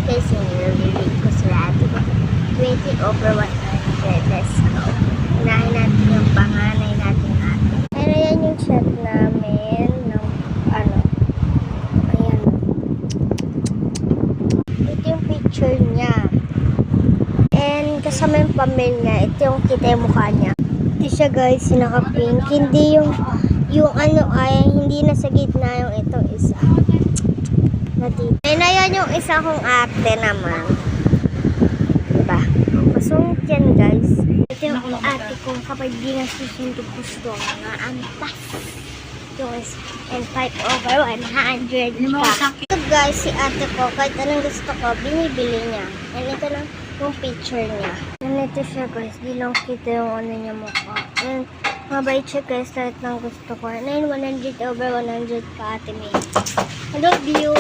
Guys, yung nilililig ko sa ate ko. 20 over 100. Let's go. Unahin natin yung panganay natin ate. Pero yan yung chat namin ng ano. Ayan. Ito yung picture niya. And kasama yung pamilya. Ito yung kita yung mukha niya. Ito siya guys, yung naka-pink. Hindi yung ano ay hindi na sa gitna yung itong isa. Natito. And ayan yung isa kong ate naman. Diba? Masungit yan guys. Ito yung ate kong kapag di nasusundot gusto nga antas. Yung is and 5 over 100 ka. Ito guys, si ate ko, kahit anong gusto ko, binibili niya. And ito lang yung picture niya. And ito siya guys, di lang kita yung ano niya mukha. And mabait siya guys, lahat ng gusto ko. And 100 over 100 ka ate May. I love you.